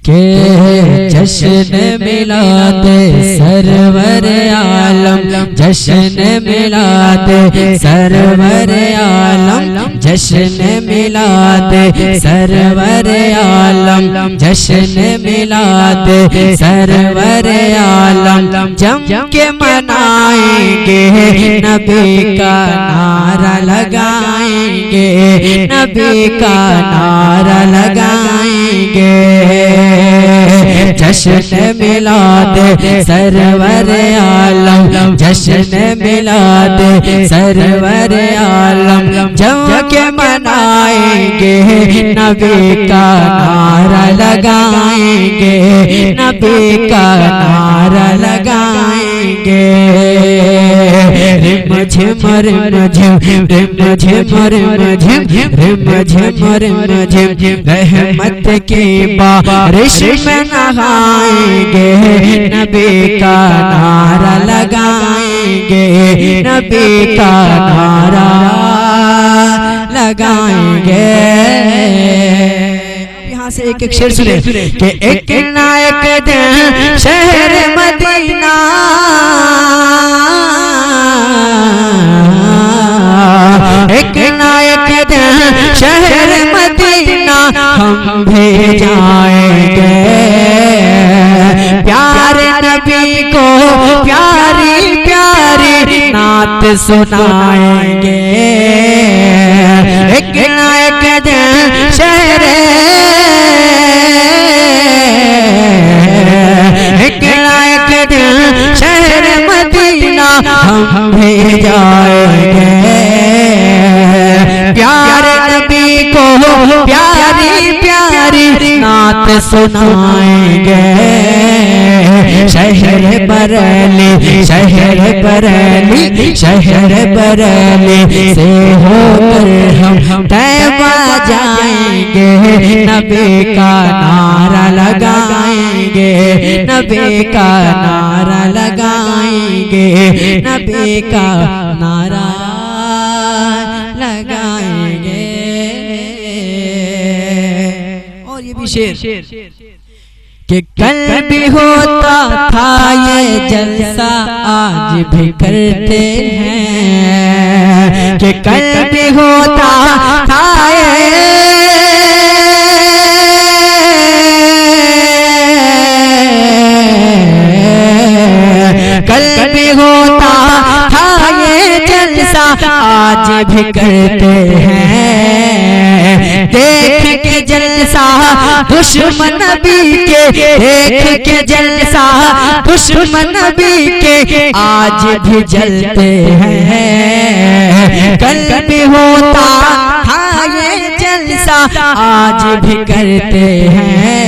के जश्न मिलाद सरवर आलम, जश्न मिलाद सरवर आलम, जश्न मिलाद सरवर आलम, जश्न मिलाद सरवर आलम। जम के मनाएंगे नबी का नारा लगाएंगे, नबी का नारा लगाएंगे। जश्न मिलाद सरवर आलम, जश्न मिलाद सरवर आलम। जम के मनाएंगे नबी का नारा लगाएंगे, नबी का नारा लगाएंगे। रिम झिम रिम झिम रिम झिम रिम झिम रिम झिम रिम झिम, रहमत की बारिश में नहाएंगे, नबी का नारा लगाएंगे, नबी का नारा लगाएंगे। यहाँ से एक एक शेर सुने कि एक नायक दिन शहर मदीना, एक नायक दिन शहर मदीना हम भी जाएंगे। प्यारे नबी को प्यारी प्यारी नात सुनाएंगे। एक नायक दिन शहर, एक नायक दिन शहर मदीना हम भी जाएंगे। प्यारे नबी को प्यारी प्यारी नात सुनाएंगे। शहर बरेली, शहर बरेली, शहर बरेली से होकर हम तैबा जाएंगे, नबी का नारा लगाएंगे, नबी का नारा लगाएंगे, नबी का नारा लगाएंगे। और ये भी शेर कि कल भी होता था ये जलसा आज भी करते हैं, कि कल भी होता था ये, कल भी होता था ये जलसा आज भी करते हैं। देख के जलसा दुश्मन नबी के, देख के जलसा दुश्मन नबी के आज भी जलते हैं। कल भी होता था ये जलसा आज भी करते हैं।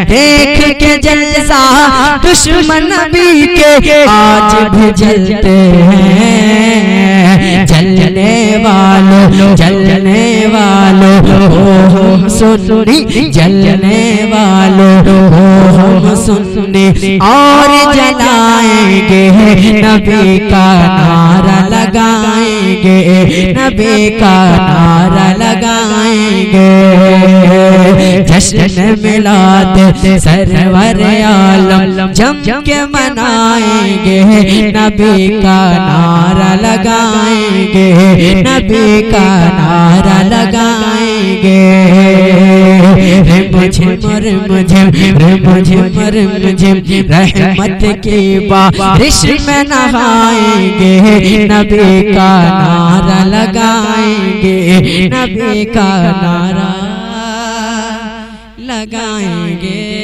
देख के जलसा दुश्मन नबी के आज भी जलते हैं। जलने वालों, जलने वालों हम सुनी, जलने वालों हम सुनी और जलाएंगे, नबी का नारा लगाएंगे, नबी का नारा लगाएंगे। जश्न मिलाद सरवर आलम जम के मनाएंगे, नबी का नारा लगाएंगे, नबी का नारा लगाएंगे। रिम झिम रिम झिम रिम झिम रिम झिम, रहमत की बारिश में नहाएंगे, नबी का नारा लगाएंगे, नबी का नारा लगाएंगे।